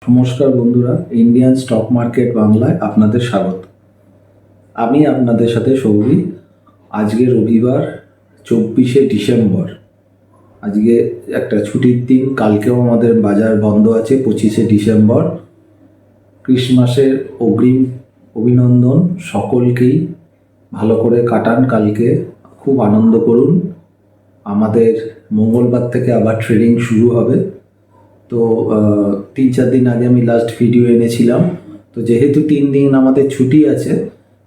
নমস্কার বন্ধুরা, Indian stock market বাংলায় আপনাদের স্বাগত। আমি আপনাদের সাথে সৌরী। আজকে রবিবার 24শে ডিসেম্বর। আজকে একটা ছুটির দিন, কালকেও আমাদের বাজার বন্ধ আছে 25শে ডিসেম্বর। ক্রিসমাসের অগ্রিম অভিনন্দন সকলকেই। ভালো করে কাটান, কালকে খুব আনন্দ করুন। আমাদের মঙ্গলবার থেকে আবার ট্রেডিং শুরু হবে। তো 3-4 দিন আগে আমি লাস্ট ভিডিও এনেছিলাম। তো যেহেতু 3 দিন আমাদের ছুটি আছে,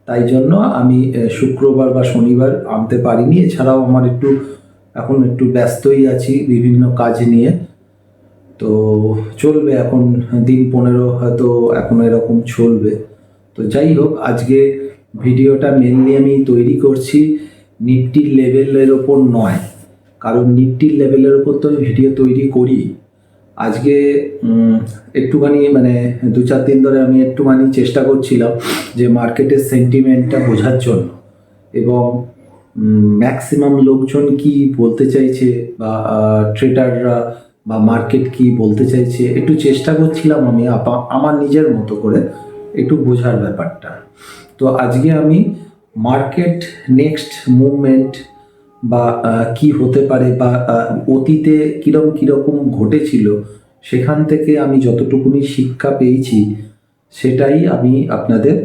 তাই জন্য আমি শুক্রবার বা শনিবার আনতে পারিনি। এছাড়াও আমার এখন একটু ব্যস্তই আছি বিভিন্ন কাজ নিয়ে। তো চলবে, এখন দিন 15 হয়তো এখন এরকম চলবে। তো যাই হোক, আজকে ভিডিওটা মেনলি আমি তৈরি করছি নিফটির লেভেলের ওপর নয়, কারণ নিফটির লেভেলের ওপর তো আমি ভিডিও তৈরি করি। আজকে একটুখানি 2-4 দিন ধরে আমি একটুখানি চেষ্টা করছিলাম যে মার্কেটের সেন্টিমেন্টটা বোঝার জন্য, এবং ম্যাক্সিমাম লোকজন কি বলতে চাইছে বা ট্রেডাররা বা মার্কেট কি বলতে চাইছে একটু চেষ্টা করছিলাম আমি আমার নিজের মতো করে একটু বোঝার ব্যাপারটা। তো আজকে আমি মার্কেট নেক্সট মুভমেন্ট বা কি হতে পারে বা অতীতে কীরকম ঘটেছিল সেখান থেকে আমি যতটুকুনি শিক্ষা পেয়েছি সেটাই আমি আপনাদের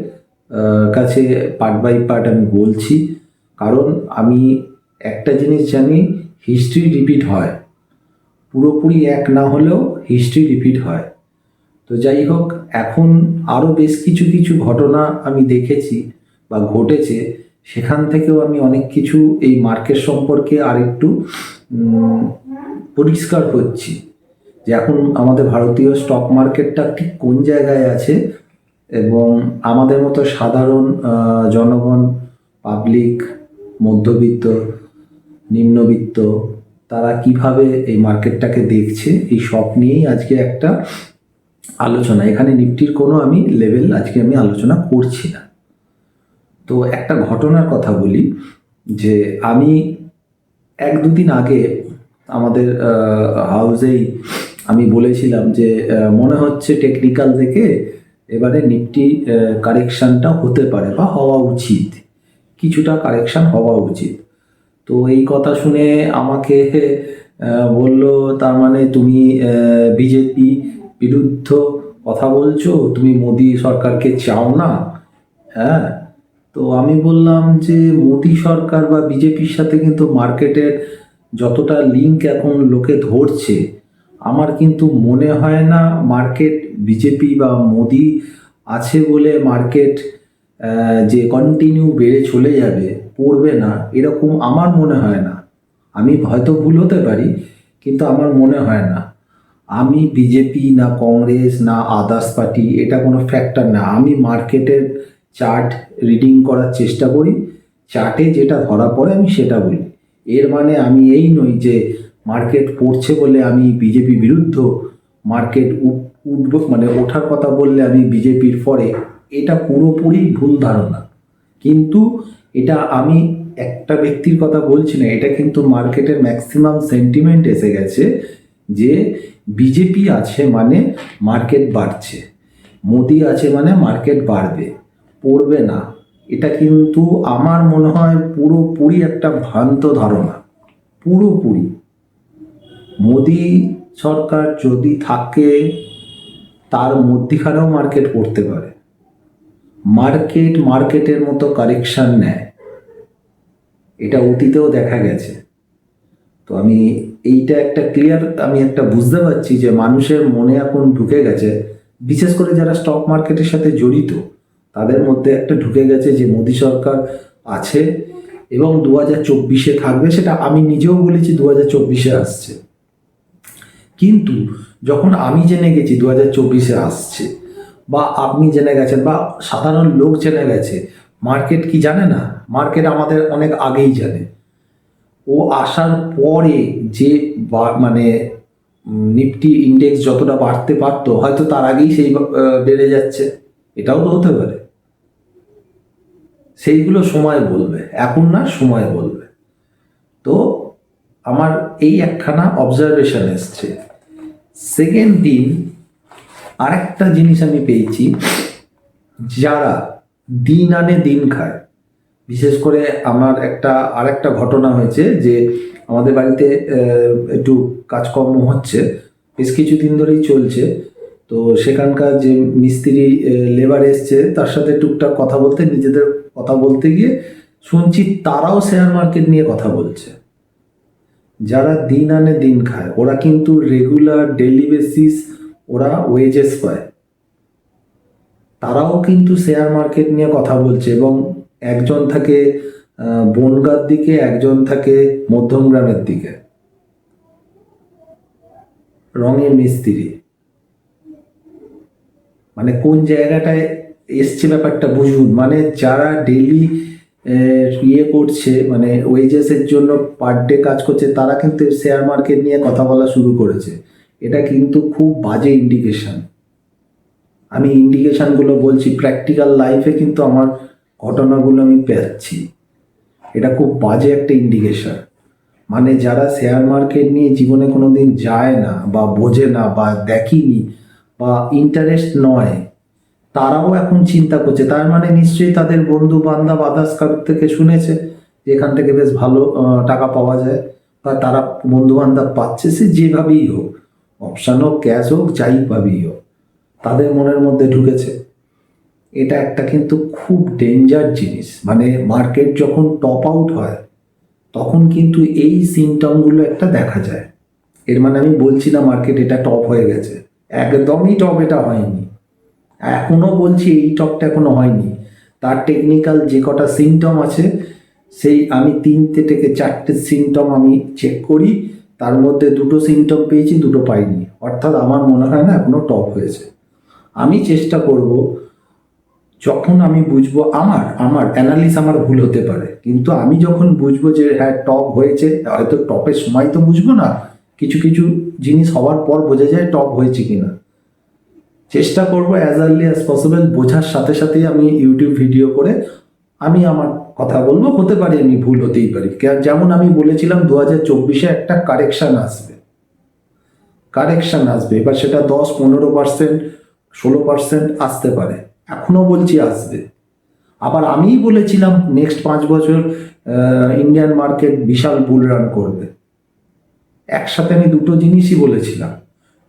কাছে পার্ট বাই পার্ট আমি বলছি। কারণ আমি একটা জিনিস জানি, হিস্ট্রি রিপিট হয়, পুরোপুরি এক না হলেও হিস্ট্রি রিপিট হয়। তো যাই হোক, এখন আরও বেশ কিছু কিছু ঘটনা আমি দেখেছি বা ঘটেছে, সেখান থেকেও আমি অনেক কিছু এই মার্কেট সম্পর্কে আরেকটু পরিষ্কার হচ্ছি যে এখন আমাদের ভারতীয় স্টক মার্কেটটা ঠিক কোন জায়গায় আছে, এবং আমাদের মতো সাধারণ জনগণ, পাবলিক, মধ্যবিত্ত, নিম্নবিত্ত, তারা কিভাবে এই মার্কেটটাকে দেখছে, এই সব নিয়েই আজকে একটা আলোচনা। এখানে নিফটির কোনো আমি লেভেল আজকে আমি আলোচনা করছি না। তো একটা ঘটনার কথা বলি যে আমি 1-2 দিন আগে আমাদের হাউসেই আমি বলেছিলাম যে মনে হচ্ছে টেকনিক্যাল থেকে এবারে নিফটি কারেকশানটা হতে পারে বা হওয়া উচিত, কিছুটা কারেকশান হওয়া উচিত। তো এই কথা শুনে আমাকে বলল, তার মানে তুমি বিজেপি বিরুদ্ধ কথা বলছো, তুমি মোদি সরকারকে চাও না। হ্যাঁ, তো আমি বললাম যে মোদি সরকার বা বিজেপির সাথে কিন্তু মার্কেটের যতটা লিঙ্ক এখন লোকে ধরছে, আমার কিন্তু মনে হয় না মার্কেট বিজেপি বা মোদি আছে বলে মার্কেট যে কন্টিনিউ বেড়ে চলে যাবে, পড়বে না, এরকম আমার মনে হয় না। আমি হয়তো ভুল হতে পারি, কিন্তু আমার মনে হয় না। আমি বিজেপি না কংগ্রেস না আদার্স পার্টি, এটা কোনো ফ্যাক্টর না। আমি মার্কেটের চার্ট রিডিং করার চেষ্টা করি, চার্টে যেটা ধরা পড়ে আমি সেটা বলি। এর মানে আমি এই নই যে মার্কেট পড়ছে বলে আমি বিজেপি বিরুদ্ধ, মার্কেট ওঠার কথা বললে আমি বিজেপির পরে, এটা পুরোপুরি ভুল ধারণা। কিন্তু এটা আমি একটা ব্যক্তির কথা বলছি না, এটা কিন্তু মার্কেটের ম্যাক্সিমাম সেন্টিমেন্ট এসে গেছে যে বিজেপি আছে মানে মার্কেট বাড়ছে, মোদি আছে মানে মার্কেট বাড়বে, পড়বে না। এটা কিন্তু আমার মনে হয় পুরোপুরি একটা ভ্রান্ত ধারণা, পুরোপুরি। মোদি সরকার যদি থাকে, তার মধ্যিখানেও মার্কেট পড়তে পারে। মার্কেটের মতো কারেকশান নেয়, এটা অতীতেও দেখা গেছে। তো আমি এইটা একটা ক্লিয়ার আমি একটা বুঝতে পারছি যে মানুষের মনে এখন ঢুকে গেছে, বিশেষ করে যারা স্টক মার্কেটের সাথে জড়িত তাদের মধ্যে একটা ঢুকে গেছে যে মোদি সরকার আছে এবং 2024-এ থাকবে। সেটা আমি নিজেও বলেছি 2024-এ আসছে, কিন্তু যখন আমি জেনে গেছি 2024-এ আসছে, বা আপনি জেনে গেছেন বা সাধারণ লোক জেনে গেছে, মার্কেট কি জানে না? মার্কেট আমাদের অনেক আগেই জানে। ও আসার পরে যে নিফটি ইন্ডেক্স যতটা বাড়তে পারতো, হয়তো তার আগেই সেই বেড়ে যাচ্ছে, এটাও তো হতে পারে। সেইগুলো সময় বলবে, এখন না, সময় বলবে। তো আমার এই একখানা অবজারভেশন এসছে। সেকেন্ড দিন আরেকটা জিনিস আমি পেয়েছি, যারা দিন আনে দিন খায়, বিশেষ করে আমার আরেকটা ঘটনা হয়েছে যে আমাদের বাড়িতে একটু কাজকর্ম হচ্ছে, বেশ কিছুদিন ধরেই চলছে। তো সেখানকার যে মিস্ত্রি লেবার এসছে তার সাথে টুকটাক কথা বলতে, নিজেদের কথা বলতে গিয়ে শুনছি তারাও শেয়ার মার্কেট নিয়ে কথা বলছে। যারা দিন আনে দিন খায় ওরা কিন্তু রেগুলার ডেইলি বেসিস ওরা ওয়েজেস পায়, তারাও কিন্তু শেয়ার মার্কেট নিয়ে কথা বলছে। এবং একজন থাকে বনগাঁর দিকে, একজন থাকে মধ্যমগ্রামের দিকে, রঙের মিস্ত্রি। মানে কোন জায়গাটায় এসছে ব্যাপারটা বুঝুন। মানে যারা ডেইলি করছে, মানে ওয়েজেসের জন্য পার ডে কাজ করছে, তারা কিন্তু শেয়ার মার্কেট নিয়ে কথা বলা শুরু করেছে। এটা কিন্তু খুব বাজে ইন্ডিকেশন। আমি ইন্ডিকেশনগুলো বলছি, প্র্যাকটিক্যাল লাইফে কিন্তু আমার ঘটনাগুলো আমি পাচ্ছি। এটা খুব বাজে একটা ইন্ডিকেশন। মানে যারা শেয়ার মার্কেট নিয়ে জীবনে কোনো দিন যায় না বা বোঝে না বা দেখেনি বা ইন্টারেস্ট নয়, তারাও এখন চিন্তা করছে। তার মানে নিশ্চয়ই তাদের বন্ধু বান্ধব আদার্স কারোর থেকে শুনেছে যে এখান থেকে বেশ ভালো টাকা পাওয়া যায়, বা তারা বন্ধু বান্ধব পাচ্ছে, সে যেভাবেই হোক, অপশান হোক, ক্যাশ হোক, যাই পাবেই হোক, তাদের মনের মধ্যে ঢুকেছে। এটা একটা কিন্তু খুব ডেঞ্জার জিনিস। মানে মার্কেট যখন টপ আউট হয় তখন কিন্তু এই সিমটমগুলো একটা দেখা যায়। এর মানে আমি বলছি না মার্কেট এটা টপ হয়ে গেছে, একদমই টপ এটা হয়নি। এখনো বলছি এই টপটা এখনো হয়নি। তার টেকনিক্যাল যে কটা সিমটম আছে, সেই আমি 3 থেকে 4টে সিমটম আমি চেক করি, তার মধ্যে 2টো সিমটম পেয়েছি, 2টো পাইনি। অর্থাৎ আমার মনে হয় না এখনো টপ হয়েছে। আমি চেষ্টা করব, যখন আমি বুঝবো, আমার অ্যানালিস আমার ভুল হতে পারে, কিন্তু আমি যখন বুঝবো যে হ্যাঁ টপ হয়েছে, হয়তো টপের সময় তো বুঝবো না, কিছু কিছু জিনিস হওয়ার পর বোঝা যায় টপ হয়েছে কিনা। চেষ্টা করবো অ্যাজ আর্লি অ্যাজ পসিবল, বোঝার সাথে সাথেই আমি ইউটিউব ভিডিও করে আমি আমার কথা বলবো। হতে পারে আমি ভুল হতেই পারি। যেমন আমি বলেছিলাম 2024-এ একটা কারেকশন আসবে। এবার সেটা 10-15%, 16% আসতে পারে, এখনো বলছি আসবে। আবার আমিই বলেছিলাম নেক্সট 5 বছর ইন্ডিয়ান মার্কেট বিশাল বুল রান করবে। একসাথে আমি দুটো জিনিসই বলেছিলাম,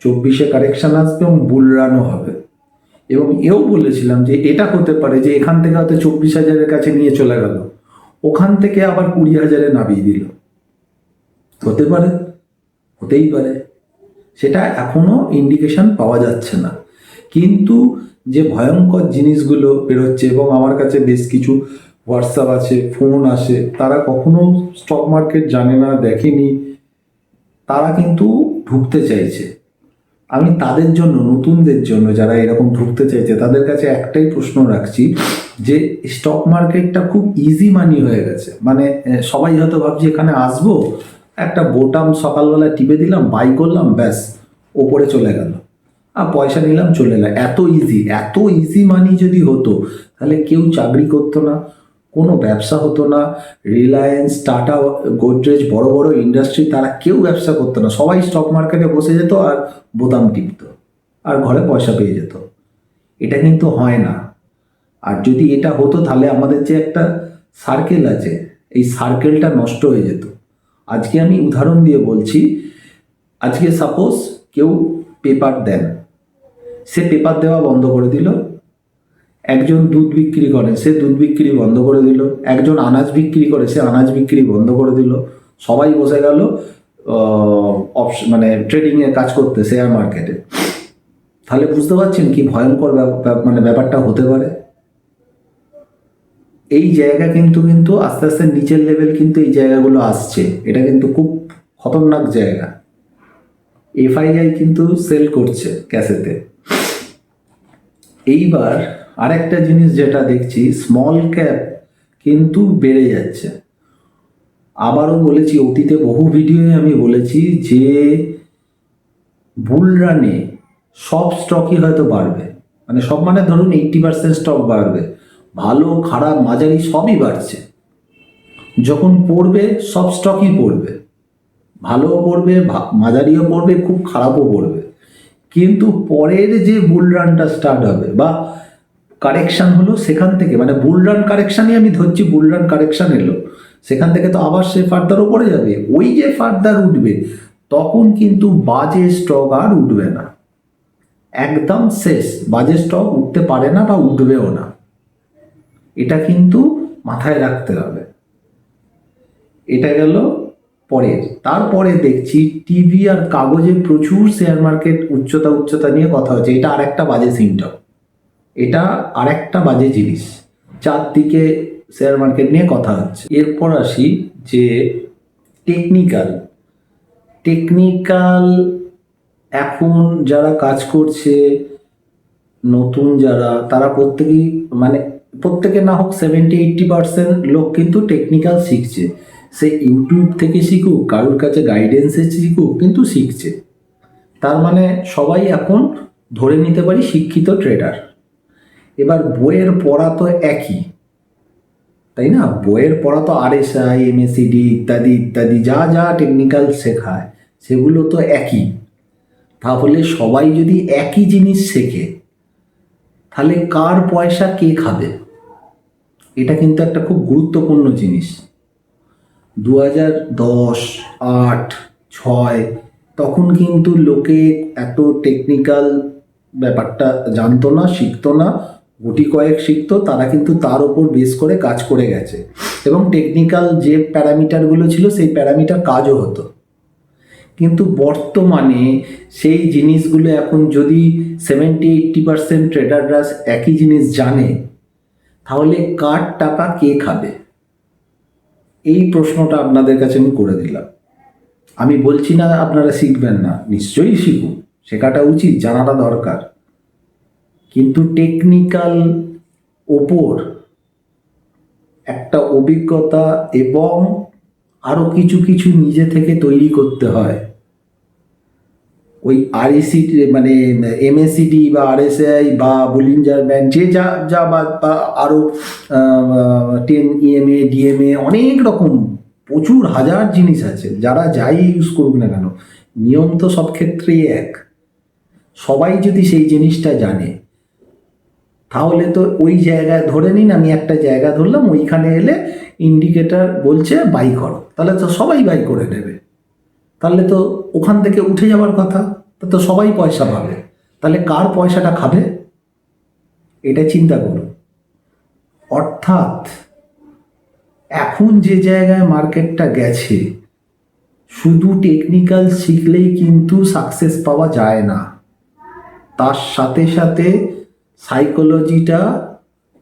24-এ কারেকশন আসবে এবং বুল রানও হবে। এবং এও বলেছিলাম যে এটা হতে পারে যে এখান থেকে হয়তো 24,000-এর কাছে নিয়ে চলে গেল, ওখান থেকে আবার 20,000-এ নামিয়ে দিল। হতে পারে, হতেই পারে, সেটা এখনো ইন্ডিকেশন পাওয়া যাচ্ছে না। কিন্তু যে ভয়ঙ্কর জিনিসগুলো বেরোচ্ছে, এবং আমার কাছে বেশ কিছু হোয়াটসঅ্যাপ আছে, ফোন আসে, তারা কখনো স্টক মার্কেট জানে না, দেখেনি, তারা কিন্তু ঢুকতে চাইছে। আমি তাদের জন্য, নতুনদের জন্য যারা এরকম ঢুকতে চাইছে, তাদের কাছে একটাই প্রশ্ন রাখছি যে স্টক মার্কেটটা খুব ইজি মানি হয়ে গেছে। মানে সবাই হয়তো ভাবছি এখানে আসবো, একটা বোতাম সকালবেলা টিপে দিলাম, বাই করলাম, ব্যাস ওপরে চলে গেল, আর পয়সা নিলাম, চলে এলাম। এত ইজি মানি যদি হতো তাহলে কেউ চাকরি করতো না, কোনো ব্যবসা হতো না। রিলায়েন্স, টাটা, গোদরেজ, বড় বড় ইন্ডাস্ট্রি, তারা কেউ ব্যবসা করতো না, সবাই স্টক মার্কেটে বসে যেত আর বোতাম টিপত আর ঘরে পয়সা পেয়ে যেত। এটা কিন্তু হয় না। আর যদি এটা হতো তাহলে আমাদের যে একটা সার্কেল আছে, এই সার্কেলটা নষ্ট হয়ে যেত। আজকে আমি উদাহরণ দিয়ে বলছি, আজকে সাপোজ কেউ পেপার দেন, সে পেপার দেওয়া বন্ধ করে দিল। একজন দুধ বিক্রি করে, সে দুধ বিক্রি বন্ধ করে দিল। একজন আনাজ বিক্রি করে, সে আনাজ বিক্রি বন্ধ করে দিল। সবাই বসে গেল মানে ট্রেডিংয়ে কাজ করতে, শেয়ার মার্কেটে। তাহলে বুঝতে পারছেন কি ভয়ঙ্কর মানে ব্যাপারটা হতে পারে। এই জায়গা কিন্তু আস্তে আস্তে নিচের লেভেল কিন্তু এই জায়গাগুলো আসছে। এটা কিন্তু খুব খতরনাক জায়গা। এফআইআই কিন্তু সেল করছে ক্যাশেতে। এইবার আরেকটা জিনিস যেটা দেখছি, স্মল ক্যাপ কিন্তু বেড়ে যাচ্ছে। আবারও বলেছি, অতীতে বহু ভিডিওয়ে আমি বলেছি যে বুল রানে সব স্টকই হয়তো বাড়বে। মানে সব মানে ধরুন 80% স্টক বাড়বে, ভালো খারাপ মাঝারি সবই বাড়ছে। যখন পড়বে সব স্টকই পড়বে, ভালোও পড়বে, মাঝারিও পড়বে, খুব খারাপও পড়বে। কিন্তু পরের যে বুল রানটা স্টার্ট হবে বা কারেকশন হলো, সেখান থেকে মানে বুল রান কারেকশনই আমি ধরছি, বুল রান কারেকশন এলো, সেখান থেকে তো আবার সে ফার্দার উপরে যাবে, ওই যে ফার্দার উঠবে তখন কিন্তু বাজে স্টক আর উঠবে না, একদম শেষ, বাজে স্টক উঠতে পারে না বা উঠবেও না, এটা কিন্তু মাথায় রাখতে হবে। এটা গেল পরের। তারপরে দেখছি টিভি আর কাগজে প্রচুর শেয়ার মার্কেট উচ্চতা নিয়ে কথা হচ্ছে, এটা আরেকটা বাজে সিমটম, এটা আরেকটা বাজে জিনিস, চারদিকে শেয়ার মার্কেট নিয়ে কথা হচ্ছে। এরপর আসি যে টেকনিক্যাল এখন যারা কাজ করছে, নতুন যারা, তারা প্রত্যেকে না হোক 70-80% লোক কিন্তু টেকনিক্যাল শিখছে, সে ইউটিউব থেকে শিখুক, কারোর কাছে গাইডেন্সে শিখুক, কিন্তু শিখছে। তার মানে সবাই এখন ধরে নিতে পারি শিক্ষিত ট্রেডার। এবার বইয়ের পড়া তো একই, তাই না? বইয়ের পড়া তো RSI, MACD ইত্যাদি ইত্যাদি যা যা টেকনিক্যাল শেখায় সেগুলো তো একই। তাহলে সবাই যদি একই জিনিস শেখে তাহলে কার পয়সা কে খাবে? এটা কিন্তু একটা খুব গুরুত্বপূর্ণ জিনিস। 2010, 8, 6 তখন কিন্তু লোকে এত টেকনিক্যাল ব্যাপারটা জানতো না, শিখতো না, গুটি কয়েক শিখতো, তারা কিন্তু তার ওপর বেস করে কাজ করে গেছে এবং টেকনিক্যাল যে প্যারামিটারগুলো ছিল সেই প্যারামিটার কাজও হতো। কিন্তু বর্তমানে সেই জিনিসগুলো এখন যদি 70-80% ট্রেডাররা একই জিনিস জানে, তাহলে কার টাকা কে খাবে? এই প্রশ্নটা আপনাদের কাছে আমি করে দিলাম। আমি বলছি না আপনারা শিখবেন না, নিশ্চয়ই শিখুন, শেখাটা উচিত, জানাটা দরকার, কিন্তু টেকনিক্যাল ওপর একটা অভিজ্ঞতা এবং আরও কিছু কিছু নিজে থেকে তৈরি করতে হয়। ওই REC মানে MACD বা RSI বা বলিঞ্জার ব্যান্ড যে যা যা বা আরও 10 EMA DMA অনেক রকম প্রচুর হাজার জিনিস আছে, যারা যাই ইউজ করুক না কেন নিয়ম তো সব ক্ষেত্রেই এক। সবাই যদি সেই জিনিসটা জানে তাহলে তো ওই জায়গায়, ধরে নিন আমি একটা জায়গা ধরলাম, ওইখানে এলে ইন্ডিকেটর বলছে বাই করো, তাহলে তো সবাই বাই করে নেবে, তাহলে তো ওখান থেকে উঠে যাওয়ার কথা, তো সবাই পয়সা পাবে, তাহলে কার পয়সাটা খাবে? এটা চিন্তা করুন। অর্থাৎ এখন যে জায়গায় মার্কেটটা গেছে, শুধু টেকনিক্যাল শিখলেই কিন্তু সাকসেস পাওয়া যায় না, তার সাথে সাথে সাইকোলজিটা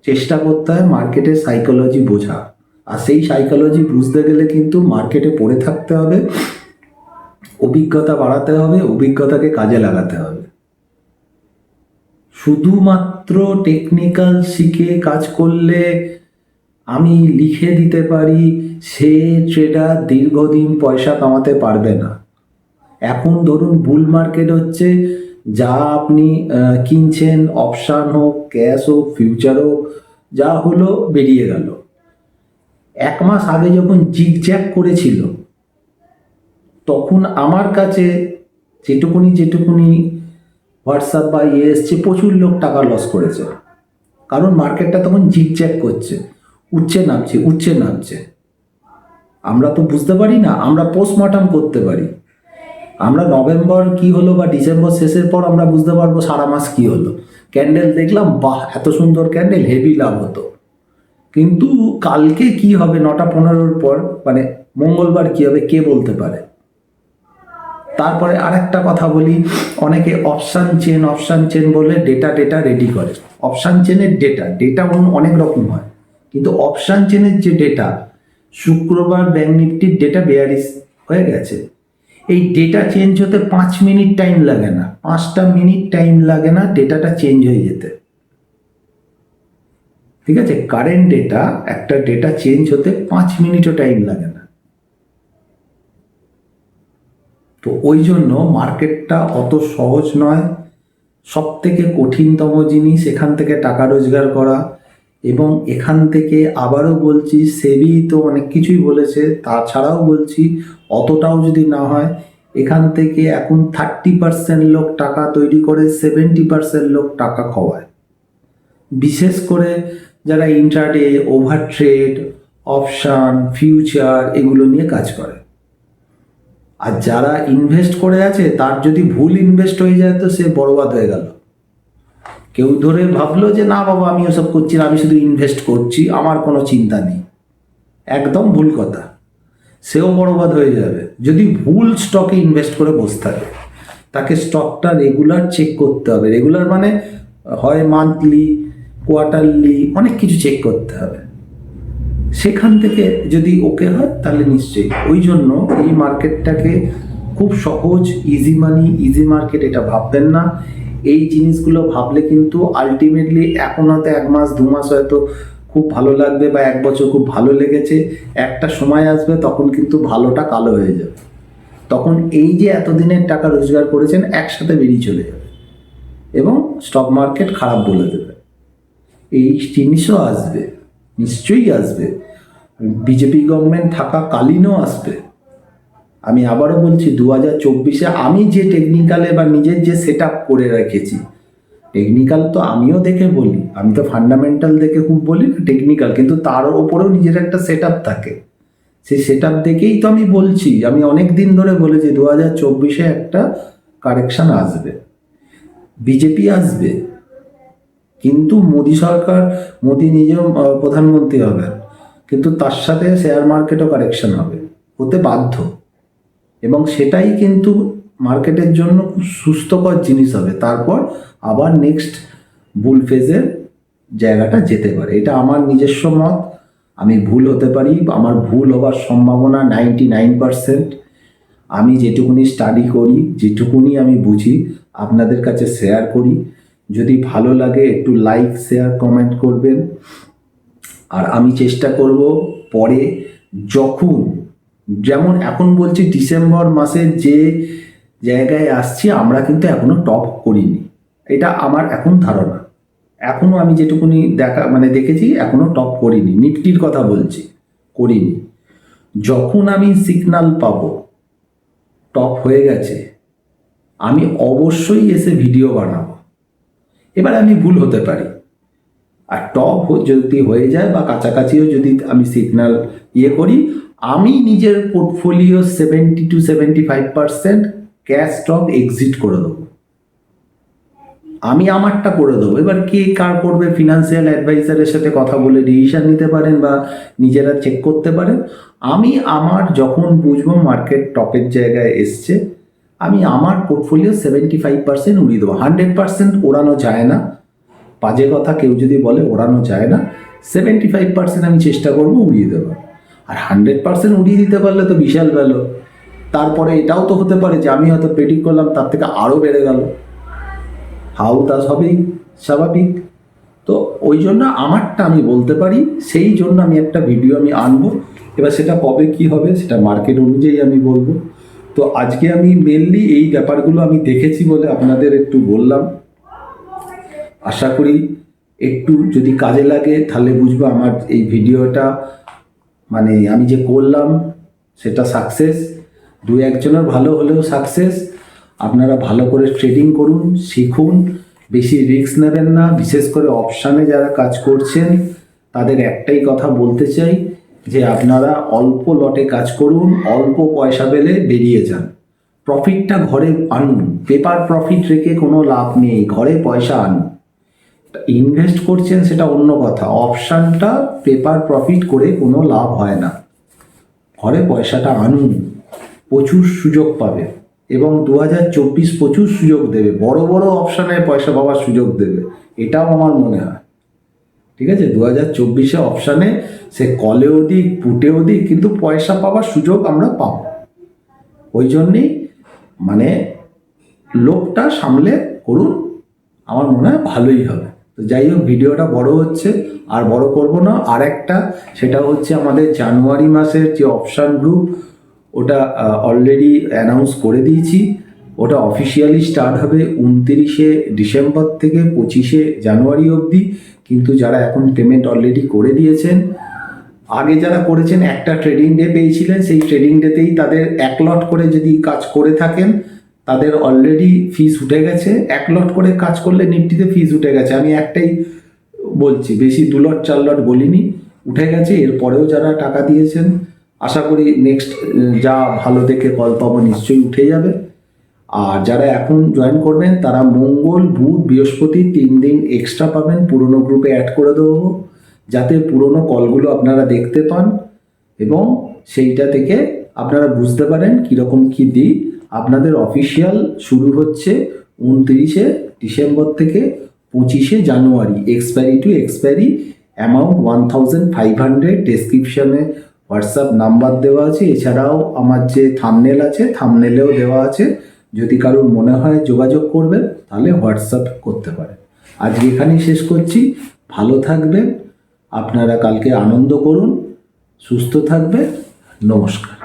চেষ্টা করতে হয়, মার্কেটের সাইকোলজি বোঝা, আর সেই সাইকোলজি বুঝতে গেলে কিন্তু মার্কেটে পড়ে থাকতে হবে, অভিজ্ঞতা বাড়াতে হবে, অভিজ্ঞতাকে কাজে লাগাতে হবে। শুধুমাত্র টেকনিক্যাল শিখে কাজ করলে আমি লিখে দিতে পারি সে ট্রেডার দীর্ঘদিন পয়সা কামাতে পারবে না। এখন ধরুন বুল মার্কেট হচ্ছে, যা আপনি কিনছেন, অপশান হোক, ক্যাশ হোক, ফিউচার হোক, যা হলো বেরিয়ে গেল। 1 মাস আগে যখন জিগজ্যাগ করেছিল তখন আমার কাছে যেটুকুনি হোয়াটসঅ্যাপ বা এসছে, প্রচুর লোক টাকা লস করেছে, কারণ মার্কেটটা তখন জিগজ্যাগ করছে, উঠছে নামছে। আমরা তো বুঝতে পারি না, আমরা পোস্টমর্টম করতে পারি, আমরা নভেম্বর কি হলো বা ডিসেম্বর শেষের পর আমরা বুঝতে পারবো সারা মাস কি হলো। ক্যান্ডেল দেখলাম, বাহ এত সুন্দর ক্যান্ডেল, হেভি লাভ হতো, কিন্তু কালকে কি হবে 9টা 15-র পর, মানে মঙ্গলবার কি হবে কে বলতে পারে। তারপরে আরেকটা কথা বলি, অনেকে অপশান চেন বলে ডেটা রেডি করে। অপশান চেনের ডেটা অনেক রকম হয়, কিন্তু অপশান চেনের যে ডেটা, শুক্রবার ব্যাংক নিফটির ডেটা বেয়ারিশ হয়ে গেছে, এই ডেটা চেঞ্জ হতে 5 মিনিট টাইম লাগে না, 5টা মিনিট টাইম লাগে না ডেটাটা চেঞ্জ হয়ে যেতে। ঠিক আছে, কারেন্ট একটা ডেটা চেঞ্জ হতে 5 মিনিটও টাইম লাগে না। তো ওই জন্য মার্কেটটা অত সহজ নয়, সব থেকে কঠিনতম জিনিস এখান থেকে টাকা রোজগার করা। এবং এখান থেকে আবারও বলছি, সেবি তো অনেক কিছুই বলেছে, তাছাড়াও বলছি অতটাও যদি না হয়, এখান থেকে এখন 30% লোক টাকা তৈরি করে, 70% লোক টাকা খাওয়ায়। বিশেষ করে যারা intraday, over trade, option, future এগুলো নিয়ে কাজ করে। আর যারা ইনভেস্ট করে আছে তার যদি ভুল ইনভেস্ট হয়ে যায় তো সে বরবাদ হয়ে গেল। কেউ ধরে ভাবলো যে না বাবা আমি ওসব করছি না, আমি শুধু ইনভেস্ট করছি, আমার কোনো চিন্তা নেই, একদম ভুল কথা। সেও বরবাদ হয়ে যাবে যদি ভুল স্টকে ইনভেস্ট করে বসে থাকে। তাকে স্টকটা রেগুলার চেক করতে হবে। রেগুলার মানে হয় মান্থলি, কোয়ার্টারলি, অনেক কিছু চেক করতে হবে। সেখান থেকে যদি ওকে হয় তাহলে নিশ্চয়ই। ওই জন্য এই মার্কেটটাকে খুব সহজ, ইজি মানি, ইজি মার্কেট এটা ভাববেন না। এই জিনিসগুলো ভাবলে কিন্তু আলটিমেটলি এখন হয়তো 1 মাস 2 মাস হয়তো খুব ভালো লাগবে, বা 1 বছর খুব ভালো লেগেছে, একটা সময় আসবে তখন কিন্তু ভালোটা কালো হয়ে যাবে। তখন এই যে এতদিনের টাকা রোজগার করেছেন একসাথে বেরিয়ে চলে যাবে এবং স্টক মার্কেট খারাপ বলে দেবে। এই জিনিসও আসবে, নিশ্চয়ই আসবে। বিজেপি গভর্নমেন্ট থাকাকালীনও আসবে। আমি আবারও বলছি 2024-এ আমি যে টেকনিক্যালে বা নিজের যে সেট আপ করে রেখেছি, টেকনিক্যাল তো আমিও দেখে বলি, আমি তো ফান্ডামেন্টাল দেখে খুব বলি না, টেকনিক্যাল, কিন্তু তার ওপরেও নিজের একটা সেট আপ থাকে। সেই সেট আপ দেখেই তো আমি বলছি, আমি অনেক দিন ধরে বলেছি 2024-এ একটা কারেকশন আসবে, বিজেপি আসবে, কিন্তু মোদী সরকার, মোদী নিজেও প্রধানমন্ত্রী হবেন, কিন্তু তার সাথে শেয়ার মার্কেটও কারেকশন হবে, হতে বাধ্য। এবং সেটাই কিন্তু মার্কেটের জন্য খুব সুস্থকর জিনিস হবে। তারপর আবার নেক্সট বুল ফেজের জায়গাটা যেতে পারে। এটা আমার নিজস্ব মত, আমি ভুল হতে পারি, আমার ভুল হবার সম্ভাবনা 99%। আমি যেটুকুনি স্টাডি করি, যেটুকুনি আমি বুঝি আপনাদের কাছে শেয়ার করি। যদি ভালো লাগে একটু লাইক, শেয়ার, কমেন্ট করবেন। আর আমি চেষ্টা করব পরে, যখন, যেমন এখন বলছি ডিসেম্বর মাসে যে জায়গায় আসছি আমরা কিন্তু এখনো টপ করিনি, এটা আমার এখন ধারণা। এখনো আমি যেটুকুনি দেখেছি এখনো টপ করিনি। নিফটির কথা বলছি, করিনি। যখন আমি সিগন্যাল পাবো টপ হয়ে গেছে, আমি অবশ্যই এসে ভিডিও বানাবো। এবার আমি ভুল হতে পারি, আর টপ যদি হয়ে যায় বা কাছাকাছিও যদি আমি সিগন্যাল করি, আমি নিজের portfolio 70 to 75% cash stock exit করে দেবো। আমি আমারটা করে দেবো। এবার কে কার করবে, ফিনান্সিয়াল অ্যাডভাইজারের সাথে কথা বলে ডিসিশন নিতে পারেন বা নিজেরা চেক করতে পারেন। আমি আমার যখন বুঝবো মার্কেট টপের জায়গায় এসছে, আমি আমার পোর্টফোলিও 75% উড়িয়ে দেবো। 100% ওড়ানো যায় না, বাজে কথা কেউ যদি বলে ওড়ানো যায় না। 75% আমি চেষ্টা করবো উড়িয়ে দেবো। আর 100% উড়িয়ে দিতে পারলে তো বিশাল ভ্যালু। তারপরে এটাও তো হতে পারে যে আমি হয়তো প্রেডিক্ট করলাম তার থেকে আরও বেড়ে গেল, হাউ তাস হবেই, স্বাভাবিক। তো ওই জন্য আমারটা আমি বলতে পারি, সেই জন্য আমি একটা ভিডিও আমি আনবো। এবার সেটা কবে কি হবে সেটা মার্কেট অনুযায়ী আমি বলবো। তো আজকে আমি মেনলি এই ব্যাপারগুলো আমি দেখেছি বলে আপনাদের একটু বললাম। আশা করি একটু যদি কাজে লাগে তাহলে বুঝবো আমার এই ভিডিওটা আমি যে করলাম সেটা সাকসেস। 2-1জনের ভালো হলেও সাকসেস। আপনারা ভালো করে ট্রেডিং করুন, শিখুন, বেশি রিস্ক নেবেন না। বিশেষ করে অপশানে যারা কাজ করছেন তাদের একটাই কথা বলতে চাই যে আপনারা অল্প লটে কাজ করুন, অল্প পয়সা পেলে বেরিয়ে যান। প্রফিটটা ঘরে আনুন, পেপার প্রফিট রেখে কোনো লাভ নেই, ঘরে পয়সা আনুন। ইনভেস্ট করছেন সেটা অন্য কথা, অপশানটা পেপার প্রফিট করে কোনো লাভ হয় না। ঘরে পয়সাটা আনুন, প্রচুর সুযোগ পাবে। এবং 2024 প্রচুর সুযোগ দেবে, বড় বড় অপশানে পয়সা পাওয়ার সুযোগ দেবে, এটাও আমার মনে হয়। ঠিক আছে, 2024-এ অপশানে সে কলেও দিক, পুটেও দিক, কিন্তু পয়সা পাওয়ার সুযোগ আমরা পাব। ওই জন্যেই লোকটা সামলে করুন, আমার মনে হয় ভালোই হবে। তো যাই হোক, ভিডিওটা বড় হচ্ছে, আর বড় করব না। আর একটা, সেটা হচ্ছে আমাদের জানুয়ারি মাসের যে অপশান গ্রুপ, ওটা অলরেডি অ্যানাউন্স করে দিয়েছি। ওটা অফিসিয়ালি স্টার্ট হবে 29শে ডিসেম্বর থেকে 25শে জানুয়ারি অবধি। কিন্তু যারা এখন পেমেন্ট অলরেডি করে দিয়েছেন, আগে যারা করেছেন একটা ট্রেডিং ডে পেয়েছিলেন, সেই ট্রেডিং ডেতেই তাদের 1 লট করে যদি কাজ করে থাকেন তাদের অলরেডি ফিস উঠে গেছে। 1 লট করে কাজ করলে নিফটিতে ফিস উঠে গেছে, আমি একটাই বলছি, বেশি 2 লট 4 লট বলিনি, উঠে গেছে। এরপরেও যারা টাকা দিয়েছেন আশা করি নেক্সট যা ভালো দেখে কল পাবো নিশ্চয়ই উঠে যাবে। আর যারা এখন জয়েন করবেন তারা মঙ্গল বুধ বৃহস্পতি 3 দিন এক্সট্রা পাবেন, পুরনো গ্রুপে অ্যাড করে দেবো, যাতে পুরনো কলগুলো আপনারা দেখতে পান এবং সেইটা থেকে আপনারা বুঝতে পারেন কীরকম কী দিই। আপনাদের অফিসিয়াল শুরু হচ্ছে 29শে ডিসেম্বর থেকে 25শে January, expiry to expiry, amount 1500। ডেসক্রিপশানে হোয়াটসঅ্যাপ নাম্বার দেওয়া আছে, এছাড়াও আমার যে থাম্বনেল আছে থাম্বনেলেও দেওয়া আছে, যদি কারোর মনে হয় যোগাযোগ করবেন তাহলে হোয়াটসঅ্যাপ করতে পারেন। আজকে এখানেই শেষ করছি, ভালো থাকবেন, আপনারা কালকে আনন্দ করুন, সুস্থ থাকবেন, নমস্কার।